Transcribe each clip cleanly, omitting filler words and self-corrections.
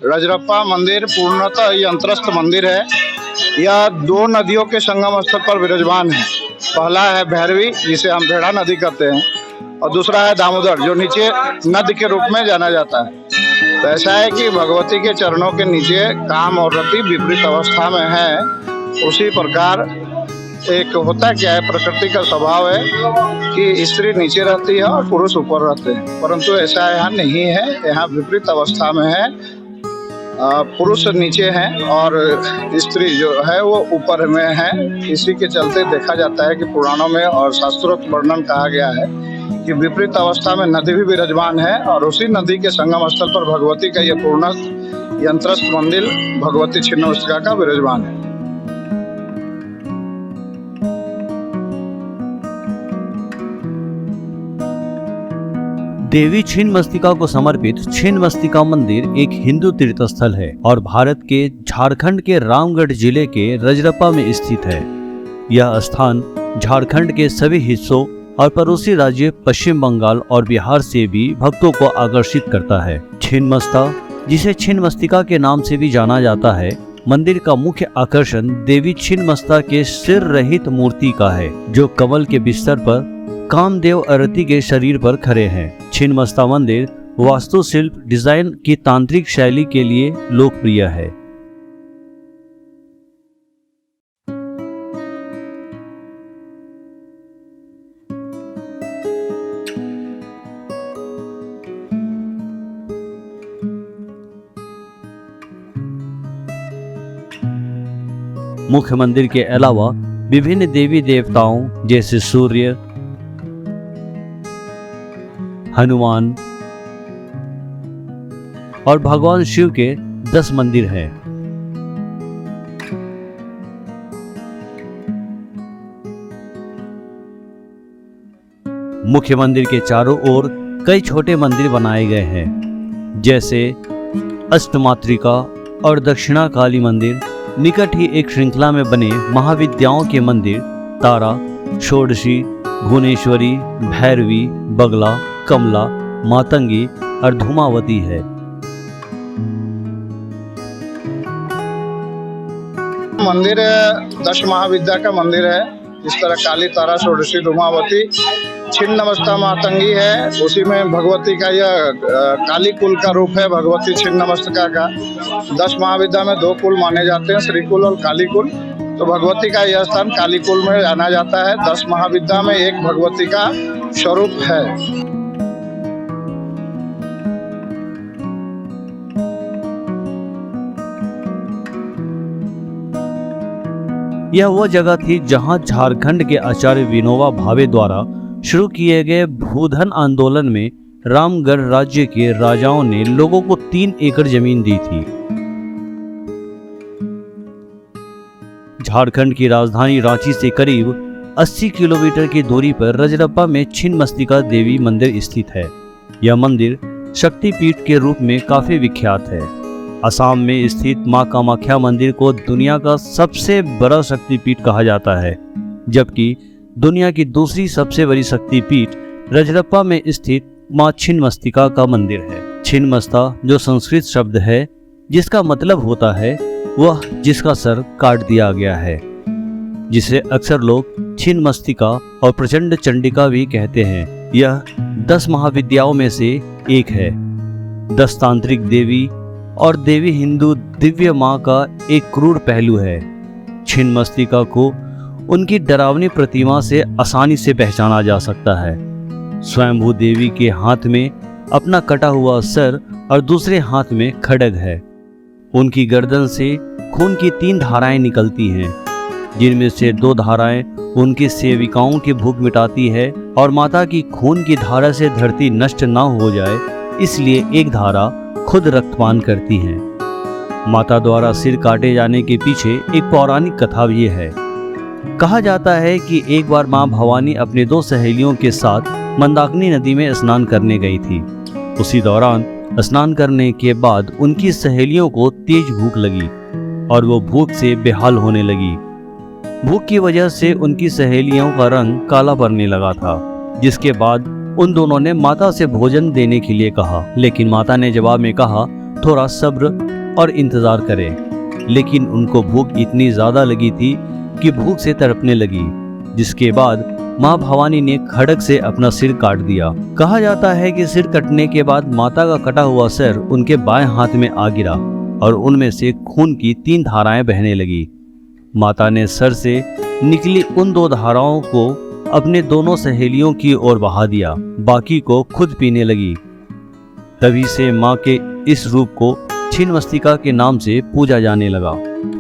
रजरप्पा मंदिर पूर्णतः यंत्रस्थ मंदिर है। यह दो नदियों के संगम स्थल पर विराजमान है। पहला है भैरवी, जिसे हम भेड़ा नदी कहते हैं, और दूसरा है दामोदर, जो नीचे नद के रूप में जाना जाता है। तो ऐसा है कि भगवती के चरणों के नीचे काम और रति विपरीत अवस्था में है। उसी प्रकार एक होता क्या है, प्रकृति का स्वभाव है कि स्त्री नीचे रहती है और पुरुष ऊपर रहते हैं, परंतु ऐसा यहाँ नहीं है। यहाँ विपरीत अवस्था में है। पुरुष नीचे हैं और स्त्री जो है वो ऊपर में है। इसी के चलते देखा जाता है कि पुराणों में और शास्त्रोक्त वर्णन कहा गया है कि विपरीत अवस्था में नदी भी विराजमान है, और उसी नदी के संगम स्थल पर भगवती का यह पूर्ण यंत्रस्थ मंदिर भगवती छिन्नमस्तिका का विराजमान है। देवी छिन्नमस्तिका को समर्पित छिन्नमस्तिका मंदिर एक हिंदू तीर्थ स्थल है और भारत के झारखंड के रामगढ़ जिले के रजरप्पा में स्थित है। यह स्थान झारखंड के सभी हिस्सों और पड़ोसी राज्य पश्चिम बंगाल और बिहार से भी भक्तों को आकर्षित करता है। छिन्नमस्ता, जिसे छिन्नमस्तिका के नाम से भी जाना जाता है, मंदिर का मुख्य आकर्षण देवी छिन्नमस्ता के सिर रहित मूर्ति का है, जो कमल के बिस्तर पर कामदेव अरती के शरीर पर खड़े हैं। छिन्नमस्ता मंदिर वास्तुशिल्प डिजाइन की तांत्रिक शैली के लिए लोकप्रिय है। मुख्य मंदिर के अलावा विभिन्न देवी देवताओं जैसे सूर्य, हनुमान और भगवान शिव के 10 मंदिर हैं। मुख्य मंदिर के चारों ओर कई छोटे मंदिर बनाए गए हैं, जैसे अष्टमातृका और दक्षिणा काली मंदिर। निकट ही एक श्रृंखला में बने महाविद्याओं के मंदिर तारा, षोडशी, भुवनेश्वरी, भैरवी, बगला, कमला, मातंगी और धूमावती है। मंदिर 10 महाविद्या का मंदिर है। इस तरह काली, तारा, षोडशी, धूमावती, छिन्नमस्ता, मातंगी है। उसी में भगवती का यह काली कुल का रूप है, भगवती छिन्नमस्तिका का। 10 महाविद्या में 2 कुल माने जाते हैं, श्री कुल और काली कुल। तो भगवती का यह स्थान काली कुल में जाना जाता है। 10 महाविद्या में एक भगवती का स्वरूप है। यह वह जगह थी जहां झारखंड के आचार्य विनोबा भावे द्वारा शुरू किए गए भूधन आंदोलन में रामगढ़ राज्य के राजाओं ने लोगों को 3 एकड़ जमीन दी थी। झारखंड की राजधानी रांची से करीब 80 किलोमीटर की दूरी पर रजरप्पा में छिन्नमस्तिका देवी मंदिर स्थित है। यह मंदिर शक्तिपीठ के रूप में काफी विख्यात है। असम में स्थित मां कामाख्या मंदिर को दुनिया का सबसे बड़ा शक्तिपीठ कहा जाता है, जबकि दुनिया की दूसरी सबसे बड़ी शक्तिपीठ रजरप्पा में स्थित मां छिन्नमस्तिका का मंदिर है। छिन्नमस्ता जो संस्कृत शब्द है जिसका मतलब होता है वह जिसका सर काट दिया गया है, जिसे अक्सर लोग छिन्नमस्तिका और प्रचंड चंडिका भी कहते हैं। यह 10 महाविद्याओं में से एक है। 10 तांत्रिक देवी और देवी हिंदू दिव्य मां का एक क्रूर पहलू है। छिन्नमस्तिका को उनकी डरावनी प्रतिमा से आसानी से पहचाना जा सकता है। स्वयंभू देवी के हाथ में अपना कटा हुआ सर और दूसरे हाथ में खड्ग है। उनकी गर्दन से खून की 3 धाराएं निकलती हैं, जिनमें से 2 धाराएं उनकी सेविकाओं की भूख मिटाती है और माता की खून की धारा से धरती नष्ट न हो जाए, इसलिए एक धारा खुद रक्तपान करती हैं। माता द्वारा सिर काटे जाने के पीछे एक पौराणिक कथा भी है। कहा जाता है कि एक बार मां भवानी अपने 2 सहेलियों के साथ मंदाकिनी नदी में स्नान करने गई थी। उसी दौरान स्नान करने के बाद उनकी सहेलियों को तेज भूख लगी और वो भूख से बेहाल होने लगी। भूख की वजह से उनकी सहेलियों का रंग काला पड़ने लगा था, जिसके बाद उन दोनों ने माता से भोजन देने के लिए कहा, लेकिन माता ने जवाब में कहा थोड़ा सब्र और इंतजार करें। लेकिन उनको भूख इतनी ज्यादा लगी थी कि भूख से तड़पने लगी, जिसके बाद माँ भवानी ने खड़ग से अपना सिर काट दिया। कहा जाता है कि सिर कटने के बाद माता का कटा हुआ सिर उनके बाएं हाथ में आ गिरा और उनमें से खून की 3 धाराएं बहने लगी। माता ने सर से निकली उन 2 धाराओं को अपने दोनों सहेलियों की ओर बहा दिया, बाकी को खुद पीने लगी। तभी से माँ के इस रूप को छिन्नमस्तिका के नाम से पूजा जाने लगा।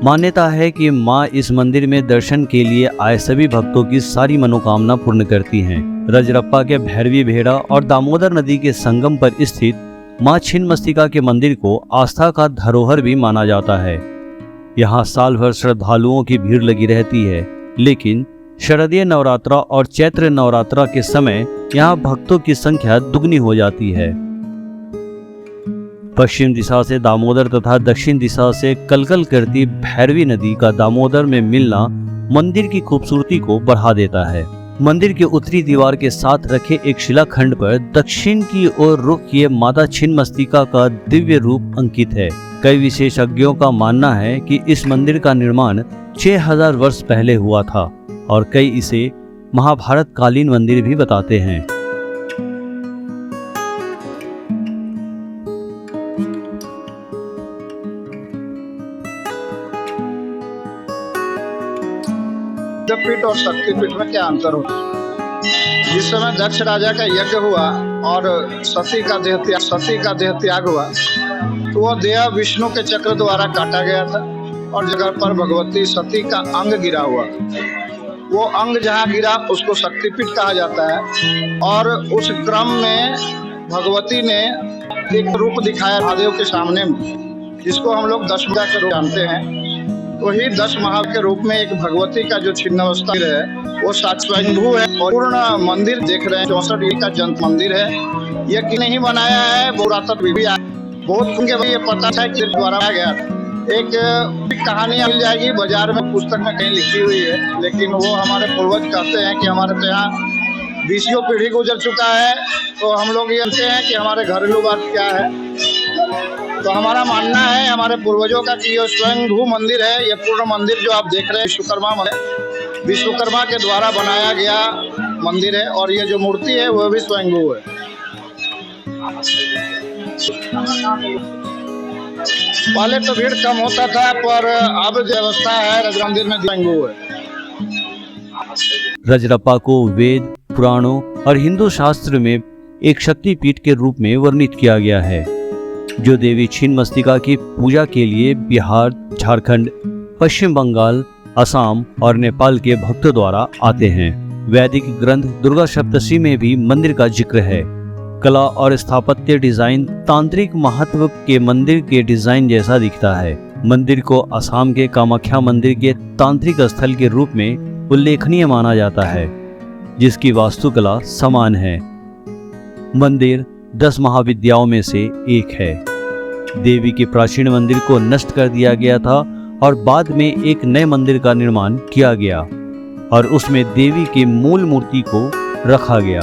मान्यता है कि माँ इस मंदिर में दर्शन के लिए आए सभी भक्तों की सारी मनोकामना पूर्ण करती हैं। रजरप्पा के भैरवी भेड़ा और दामोदर नदी के संगम पर स्थित माँ छिन्नमस्तिका के मंदिर को आस्था का धरोहर भी माना जाता है। यहाँ साल भर श्रद्धालुओं की भीड़ लगी रहती है, लेकिन शरदीय नवरात्रा और चैत्र नवरात्रा के समय यहाँ भक्तों की संख्या दुगनी हो जाती है। पश्चिम दिशा से दामोदर तथा दक्षिण दिशा से कलकल करती भैरवी नदी का दामोदर में मिलना मंदिर की खूबसूरती को बढ़ा देता है। मंदिर के उत्तरी दीवार के साथ रखे एक शिलाखंड पर दक्षिण की ओर रुख किए माता छिन्नमस्तिका का दिव्य रूप अंकित है। कई विशेषज्ञों का मानना है कि इस मंदिर का निर्माण 6000 वर्ष पहले हुआ था और कई इसे महाभारत कालीन मंदिर भी बताते हैं। पीठ और शक्तिपीठ में क्या अंतर होता है? जिस समय दक्ष राजा का यज्ञ हुआ और सती का देह त्याग हुआ, तो वह देह विष्णु के चक्र द्वारा काटा गया था और जगह पर भगवती सती का अंग गिरा हुआ। वो अंग जहाँ गिरा उसको शक्तिपीठ कहा जाता है। और उस क्रम में भगवती ने एक रूप दिखाया महादेव के सामने, जिसको हम लोग 10 मुद्रा के रूप जानते हैं। तो ही 10 महादेव के रूप में एक भगवती का जो छिन्नमस्तिका है वो स्वयंभू है। और पूर्ण मंदिर देख रहे हैं, 64 का जंत मंदिर है। ये कि नहीं बनाया है, पुरातत्व भी बहुत ये पता है कि द्वारा गया। एक कहानी मिल जाएगी बाजार में, पुस्तक में कहीं लिखी हुई है, लेकिन वो हमारे पूर्वज कहते हैं कि हमारे तो यहाँ 20 पीढ़ी गुजर चुका है, तो हम लोग ये जानते हैं कि हमारे घरेलू बात क्या है। तो हमारा मानना है हमारे पूर्वजों का कि ये स्वयंभू मंदिर है। ये पूर्ण मंदिर जो आप देख रहे हैं विश्वकर्मा के द्वारा बनाया गया मंदिर है। और ये जो मूर्ति है वो भी स्वयंभू है। पहले तो भीड़ कम होता था, पर अब जो व्यवस्था है रज मंदिर में स्वयंभू है। रजरप्पा को वेद, पुराणों और हिंदू शास्त्र में एक शक्तिपीठ के रूप में वर्णित किया गया है, जो देवी छिन्नमस्तिका की पूजा के लिए बिहार, झारखंड, पश्चिम बंगाल, असम और नेपाल के भक्तों द्वारा आते हैं। वैदिक ग्रंथ दुर्गा सप्तशी में भी मंदिर का जिक्र है। कला और स्थापत्य डिजाइन तांत्रिक महत्व के मंदिर के डिजाइन जैसा दिखता है। मंदिर को असम के कामाख्या मंदिर के तांत्रिक स्थल के रूप में उल्लेखनीय माना जाता है, जिसकी वास्तुकला समान है। मंदिर 10 महाविद्याओं में से एक है। देवी के प्राचीन मंदिर को नष्ट कर दिया गया था और बाद में एक नए मंदिर का निर्माण किया गया और उसमें देवी की मूल मूर्ति को रखा गया।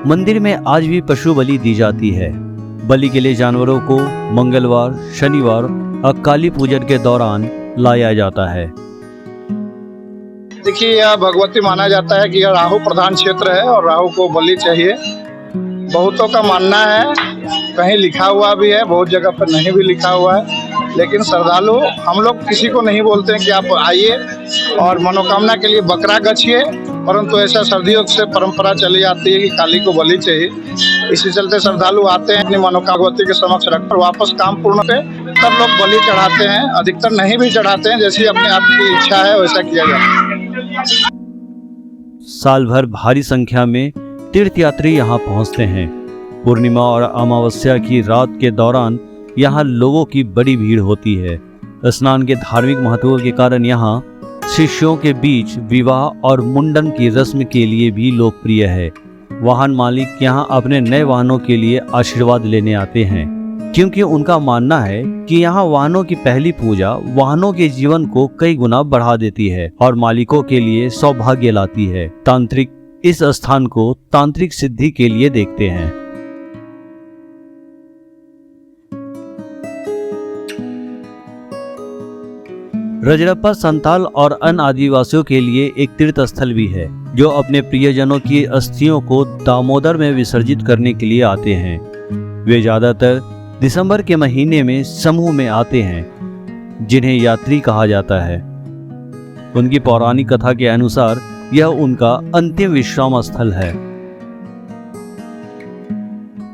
मंदिर में आज भी पशु बलि दी जाती है। बलि के लिए जानवरों को मंगलवार, शनिवार और काली पूजन के दौरान लाया जाता है। देखिए, यह भगवती माना जाता है कि यह राहु प्रधान क्षेत्र है और राहु को बलि चाहिए। बहुतों का मानना है, कहीं लिखा हुआ भी है, बहुत जगह पर नहीं भी लिखा हुआ है, लेकिन श्रद्धालु हम लोग किसी को नहीं बोलते हैं कि आप आइए और मनोकामना के लिए बकरा गछिए, परंतु ऐसा सर्दियों से परंपरा चली आती है कि काली को बलि चाहिए। इसी चलते श्रद्धालु आते हैं, अपनी मनोकामना के समक्ष रखकर वापस काम पूर्ण पे तब लोग बलि चढ़ाते हैं। अधिकतर नहीं भी चढ़ाते हैं, जैसी अपने आप की इच्छा है वैसा किया जाता है। साल भर भारी संख्या में तीर्थयात्री यहाँ पहुँचते हैं। पूर्णिमा और अमावस्या की रात के दौरान यहाँ लोगों की बड़ी भीड़ होती है। स्नान के धार्मिक महत्व के कारण यहाँ शिष्यों के बीच विवाह और मुंडन की रस्म के लिए भी लोकप्रिय है। वाहन मालिक यहाँ अपने नए वाहनों के लिए आशीर्वाद लेने आते हैं, क्योंकि उनका मानना है कि यहाँ वाहनों की पहली पूजा वाहनों के जीवन को कई गुना बढ़ा देती है और मालिकों के लिए सौभाग्य लाती है। तांत्रिक इस स्थान को तांत्रिक सिद्धि के लिए देखते हैं। रजरप्पा संताल और अन्य आदिवासियों के लिए एक तीर्थ स्थल भी है, जो अपने प्रियजनों की अस्थियों को दामोदर में विसर्जित करने के लिए आते हैं। वे ज्यादातर दिसंबर के महीने में समूह में आते हैं, जिन्हें यात्री कहा जाता है। उनकी पौराणिक कथा के अनुसार यह उनका अंतिम विश्राम स्थल है।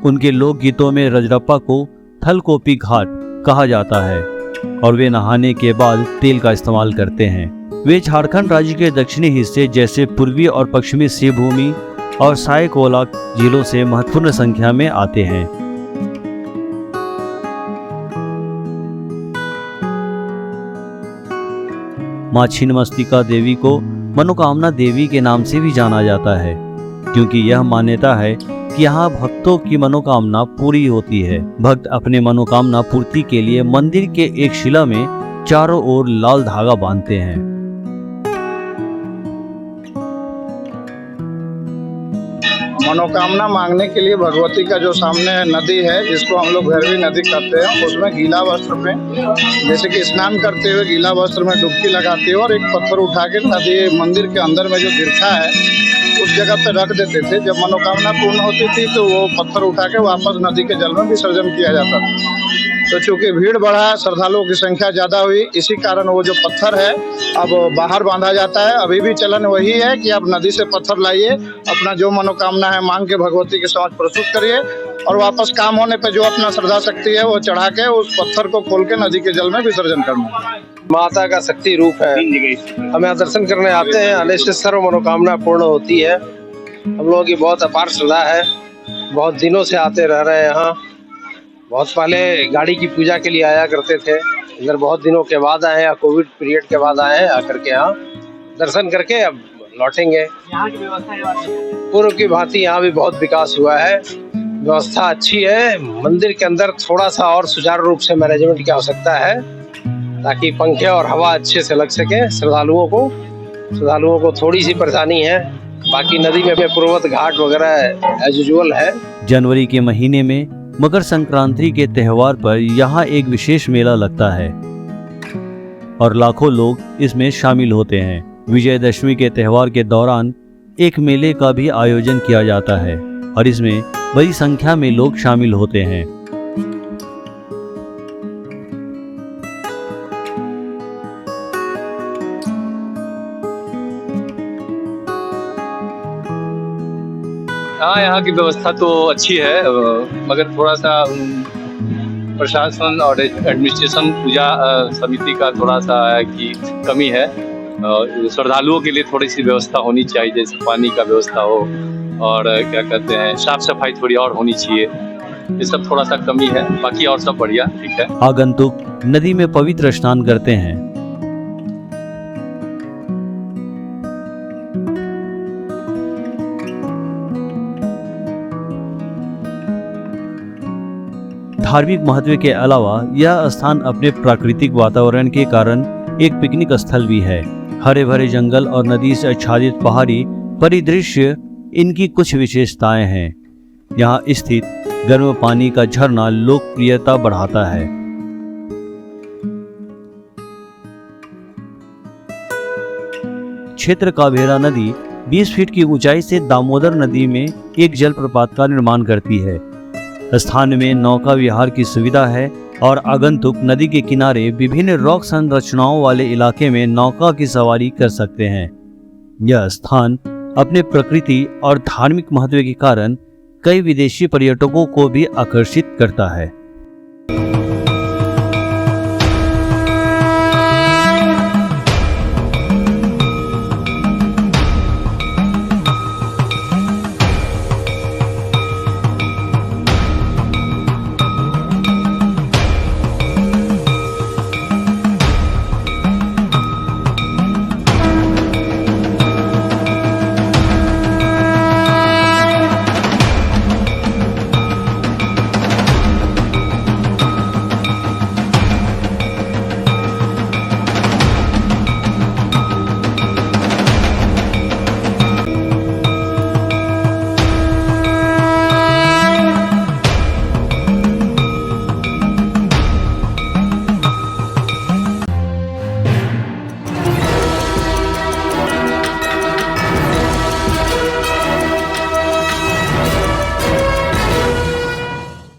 उनके लोकगीतों में रजरप्पा को थलकोपी घाट कहा जाता है और वे नहाने के बाद तेल का इस्तेमाल करते हैं। वे झारखंड राज्य के दक्षिणी हिस्से जैसे पूर्वी और पश्चिमी शिवभूमि और सायकोला जिलों से महत्वपूर्ण संख्या में आते हैं। मां छिन्नमस्तिका देवी को मनोकामना देवी के नाम से भी जाना जाता है, क्योंकि यह मान्यता है कि यहाँ भक्तों की मनोकामना पूरी होती है। भक्त अपने मनोकामना पूर्ति के लिए मंदिर के एक शिला में चारों ओर लाल धागा बांधते हैं। मनोकामना मांगने के लिए भगवती का जो सामने नदी है, जिसको हम लोग भैरवी नदी कहते हैं, उसमें गीला वस्त्र पे जैसे कि स्नान करते हुए गीला वस्त्र में डुबकी लगाते हो और एक पत्थर उठा के नदी मंदिर के अंदर में जो दीर्घा है उस जगह पे रख देते थे। जब मनोकामना पूर्ण होती थी तो वो पत्थर उठा के वापस नदी के जल में विसर्जन किया जाता था। तो चूंकि भीड़ बढ़ा, श्रद्धालुओं की संख्या ज़्यादा हुई, इसी कारण वो जो पत्थर है अब बाहर बांधा जाता है। अभी भी चलन वही है कि आप नदी से पत्थर लाइए, अपना जो मनोकामना है मांग के भगवती के समक्ष प्रस्तुत करिए और वापस काम होने पे जो अपना श्रद्धा शक्ति है वो चढ़ा के उस पत्थर को खोल के नदी के जल में विसर्जन करना। माता का शक्ति रूप है। हम यहाँ दर्शन करने आते हैं, आने से सर्व मनोकामना पूर्ण होती है। हम लोगों की बहुत अपार श्रद्धा है, बहुत दिनों से आते रह रहे हैं यहाँ। बहुत पहले गाड़ी की पूजा के लिए आया करते थे, इधर बहुत दिनों के बाद आए हैं, कोविड पीरियड के बाद आए हैं, आकर के यहाँ दर्शन करके अब लौटेंगे। यहाँ की व्यवस्था पूर्व की भांति यहाँ भी बहुत विकास हुआ है, व्यवस्था अच्छी है। मंदिर के अंदर थोड़ा सा और सुचारू रूप से मैनेजमेंट की आवश्यकता है, ताकि पंखे और हवा अच्छे से लग सके श्रद्धालुओं को थोड़ी सी परेशानी है। बाकी नदी में पूर्वत घाट वगैरह एज यूजुअल है। जनवरी के महीने में मकर संक्रांति के त्योहार पर यहाँ एक विशेष मेला लगता है और लाखों लोग इसमें शामिल होते हैं। विजयदशमी के त्योहार के दौरान एक मेले का भी आयोजन किया जाता है और इसमें बड़ी संख्या में लोग शामिल होते हैं। हाँ, यहाँ की व्यवस्था तो अच्छी है, मगर थोड़ा सा प्रशासन और एडमिनिस्ट्रेशन पूजा समिति का थोड़ा सा है कि कमी है। श्रद्धालुओं के लिए थोड़ी सी व्यवस्था होनी चाहिए, जैसे पानी का व्यवस्था हो और क्या कहते हैं साफ सफाई थोड़ी और होनी चाहिए। ये सब थोड़ा सा कमी है, बाकी और सब बढ़िया ठीक है। आगंतुक नदी में पवित्र स्नान करते हैं। धार्मिक महत्व के अलावा यह स्थान अपने प्राकृतिक वातावरण के कारण एक पिकनिक स्थल भी है। हरे भरे जंगल और नदी से आच्छादित पहाड़ी परिदृश्य इनकी कुछ विशेषताएं हैं। यहाँ स्थित गर्म पानी का झरना लोकप्रियता बढ़ाता है। क्षेत्र कावेरा नदी 20 फीट की ऊंचाई से दामोदर नदी में एक जलप्रपात का निर्माण करती है। स्थान में नौका विहार की सुविधा है और आगंतुक नदी के किनारे विभिन्न रॉक संरचनाओं वाले इलाके में नौका की सवारी कर सकते हैं। यह स्थान अपने प्रकृति और धार्मिक महत्व के कारण कई विदेशी पर्यटकों को भी आकर्षित करता है।